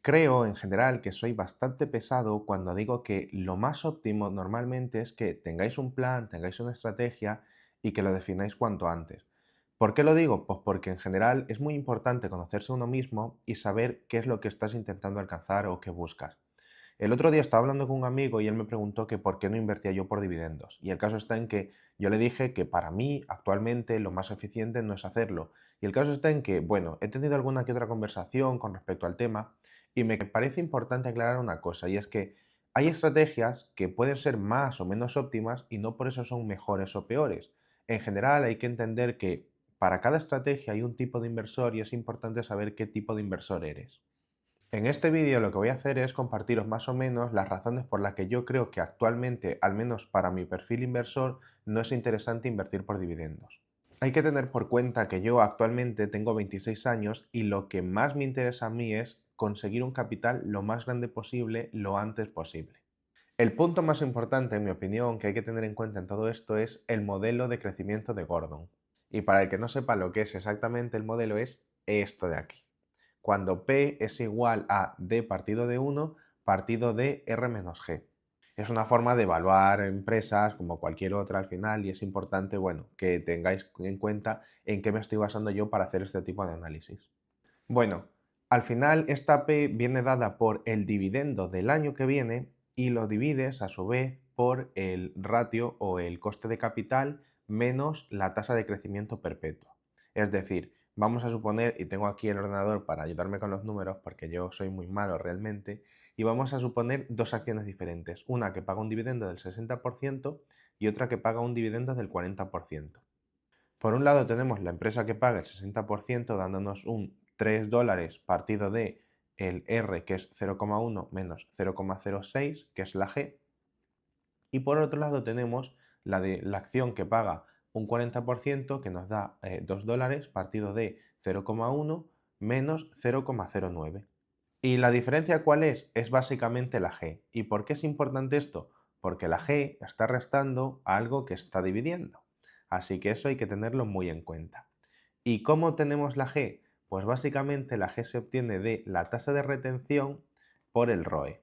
Creo en general que soy bastante pesado cuando digo que lo más óptimo normalmente es que tengáis un plan, tengáis una estrategia y que lo defináis cuanto antes. ¿Por qué lo digo? Pues porque en general es muy importante conocerse a uno mismo y saber qué es lo que estás intentando alcanzar o qué buscas. El otro día estaba hablando con un amigo y él me preguntó que por qué no invertía yo por dividendos. Y el caso está en que yo le dije que para mí actualmente lo más eficiente no es hacerlo. Y el caso está en que, bueno, he tenido alguna que otra conversación con respecto al tema y me parece importante aclarar una cosa, y es que hay estrategias que pueden ser más o menos óptimas y no por eso son mejores o peores. En general hay que entender que para cada estrategia hay un tipo de inversor y es importante saber qué tipo de inversor eres. En este vídeo lo que voy a hacer es compartiros más o menos las razones por las que yo creo que actualmente, al menos para mi perfil inversor, no es interesante invertir por dividendos. Hay que tener por cuenta que yo actualmente tengo 26 años y lo que más me interesa a mí es conseguir un capital lo más grande posible, lo antes posible. El punto más importante, en mi opinión, que hay que tener en cuenta en todo esto es el modelo de crecimiento de Gordon. Y para el que no sepa lo que es exactamente el modelo es esto de aquí. Cuando P es igual a D partido de 1 partido de R menos G. Es una forma de evaluar empresas como cualquier otra al final y es importante, bueno, que tengáis en cuenta en qué me estoy basando yo para hacer este tipo de análisis. Bueno, al final esta P viene dada por el dividendo del año que viene y lo divides a su vez por el ratio o el coste de capital menos la tasa de crecimiento perpetuo. Es decir, vamos a suponer, y tengo aquí el ordenador para ayudarme con los números porque yo soy muy malo realmente, y vamos a suponer dos acciones diferentes, una que paga un dividendo del 60% y otra que paga un dividendo del 40%. Por un lado tenemos la empresa que paga el 60% dándonos un $3 partido de el R, que es 0,1 menos 0,06, que es la G. Y por otro lado tenemos la de la acción que paga un 40%, que nos da $2 partido de 0,1 menos 0,09. ¿Y la diferencia cuál es? Es básicamente la G. ¿Y por qué es importante esto? Porque la G está restando a algo que está dividiendo. Así que eso hay que tenerlo muy en cuenta. ¿Y cómo tenemos la G? Pues básicamente la G se obtiene de la tasa de retención por el ROE.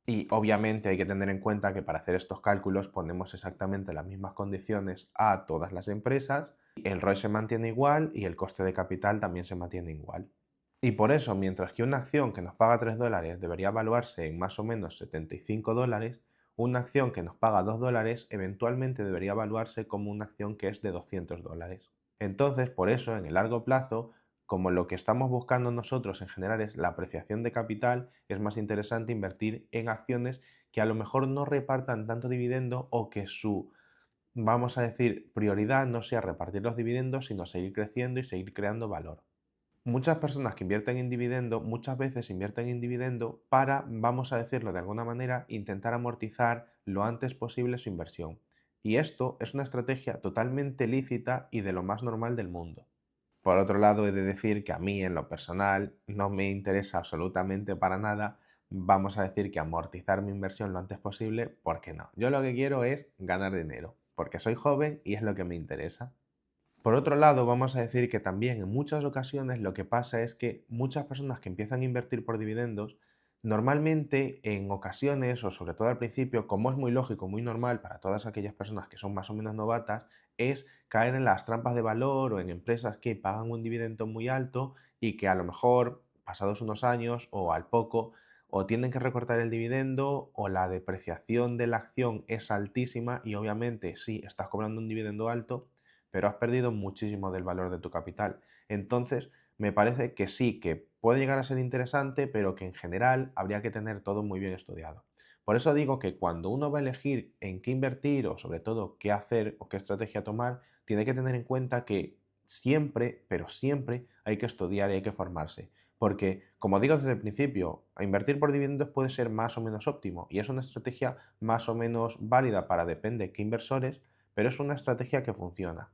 Y obviamente hay que tener en cuenta que para hacer estos cálculos ponemos exactamente las mismas condiciones a todas las empresas, el ROE se mantiene igual y el coste de capital también se mantiene igual. Y por eso, mientras que una acción que nos paga $3 debería evaluarse en más o menos $75, una acción que nos paga $2 eventualmente debería evaluarse como una acción que es de $200. Entonces, por eso, en el largo plazo, como lo que estamos buscando nosotros en general es la apreciación de capital, es más interesante invertir en acciones que a lo mejor no repartan tanto dividendo o que su, vamos a decir, prioridad no sea repartir los dividendos, sino seguir creciendo y seguir creando valor. Muchas personas que invierten en dividendo, muchas veces invierten en dividendo para, vamos a decirlo de alguna manera, intentar amortizar lo antes posible su inversión. Y esto es una estrategia totalmente lícita y de lo más normal del mundo. Por otro lado, he de decir que a mí, en lo personal, no me interesa absolutamente para nada, vamos a decir que amortizar mi inversión lo antes posible, porque no. Yo lo que quiero es ganar dinero, porque soy joven y es lo que me interesa. Por otro lado, vamos a decir que también en muchas ocasiones lo que pasa es que muchas personas que empiezan a invertir por dividendos, normalmente en ocasiones, o sobre todo al principio, como es muy lógico, muy normal para todas aquellas personas que son más o menos novatas, es caer en las trampas de valor o en empresas que pagan un dividendo muy alto y que a lo mejor, pasados unos años o al poco, o tienen que recortar el dividendo o la depreciación de la acción es altísima y obviamente si estás cobrando un dividendo alto, pero has perdido muchísimo del valor de tu capital. Entonces, me parece que sí, que puede llegar a ser interesante, pero que en general habría que tener todo muy bien estudiado. Por eso digo que cuando uno va a elegir en qué invertir o sobre todo qué hacer o qué estrategia tomar, tiene que tener en cuenta que siempre, pero siempre hay que estudiar y hay que formarse. Porque, como digo desde el principio, invertir por dividendos puede ser más o menos óptimo y es una estrategia más o menos válida para depende qué inversores, pero es una estrategia que funciona.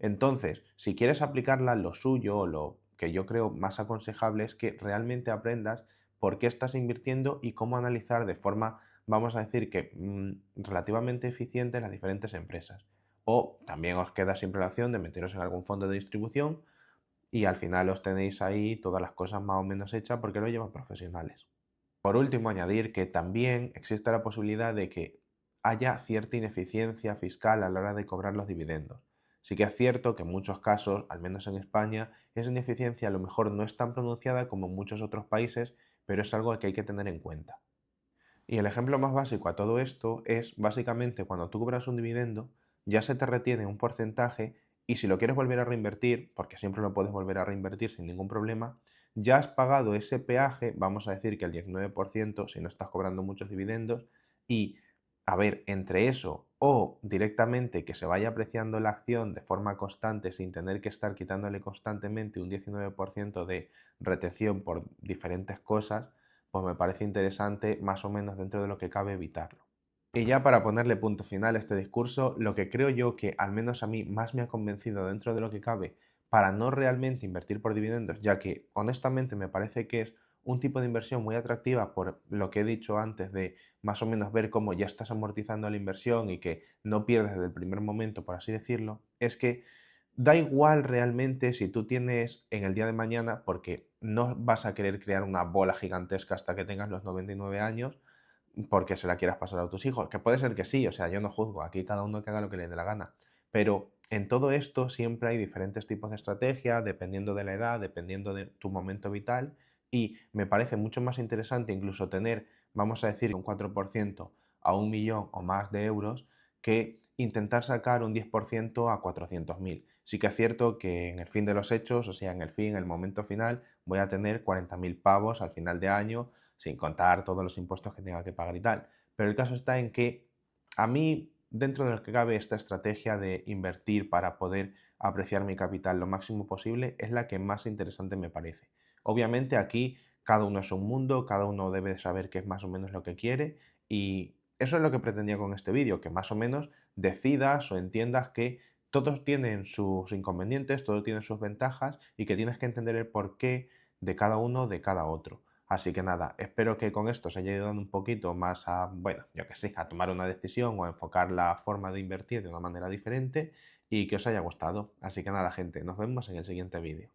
Entonces, si quieres aplicarla, lo suyo o lo que yo creo más aconsejable es que realmente aprendas por qué estás invirtiendo y cómo analizar de forma, vamos a decir que relativamente eficiente las diferentes empresas. O también os queda siempre la opción de meteros en algún fondo de distribución y al final os tenéis ahí todas las cosas más o menos hechas porque lo llevan profesionales. Por último, añadir que también existe la posibilidad de que haya cierta ineficiencia fiscal a la hora de cobrar los dividendos. Sí que es cierto que en muchos casos, al menos en España, esa ineficiencia a lo mejor no es tan pronunciada como en muchos otros países, pero es algo que hay que tener en cuenta. Y el ejemplo más básico a todo esto es básicamente cuando tú cobras un dividendo, ya se te retiene un porcentaje y si lo quieres volver a reinvertir, porque siempre lo puedes volver a reinvertir sin ningún problema, ya has pagado ese peaje, vamos a decir que el 19% si no estás cobrando muchos dividendos, y a ver, entre eso o directamente que se vaya apreciando la acción de forma constante sin tener que estar quitándole constantemente un 19% de retención por diferentes cosas, pues me parece interesante más o menos dentro de lo que cabe evitarlo. Y ya para ponerle punto final a este discurso, lo que creo yo que al menos a mí más me ha convencido dentro de lo que cabe para no realmente invertir por dividendos, ya que honestamente me parece que es un tipo de inversión muy atractiva por lo que he dicho antes de más o menos ver cómo ya estás amortizando la inversión y que no pierdes desde el primer momento, por así decirlo, es que da igual realmente si tú tienes en el día de mañana, porque no vas a querer crear una bola gigantesca hasta que tengas los 99 años, porque se la quieras pasar a tus hijos. Que puede ser que sí, o sea, yo no juzgo, aquí cada uno que haga lo que le dé la gana. Pero en todo esto siempre hay diferentes tipos de estrategia, dependiendo de la edad, dependiendo de tu momento vital, y me parece mucho más interesante incluso tener, vamos a decir, un 4% a 1 millón o más de euros que intentar sacar un 10% a 400.000. Sí que es cierto que en el fin de los hechos, o sea, en el fin, en el momento final, voy a tener 40.000 pavos al final de año, sin contar todos los impuestos que tenga que pagar y tal. Pero el caso está en que a mí, dentro de lo que cabe, esta estrategia de invertir para poder apreciar mi capital lo máximo posible es la que más interesante me parece. Obviamente aquí cada uno es un mundo, cada uno debe saber qué es más o menos lo que quiere y eso es lo que pretendía con este vídeo, que más o menos decidas o entiendas que todos tienen sus inconvenientes, todos tienen sus ventajas y que tienes que entender el porqué de cada uno, de cada otro. Así que nada, espero que con esto os haya ayudado un poquito más a, bueno, yo que sé, a tomar una decisión o a enfocar la forma de invertir de una manera diferente y que os haya gustado. Así que nada, gente, nos vemos en el siguiente vídeo.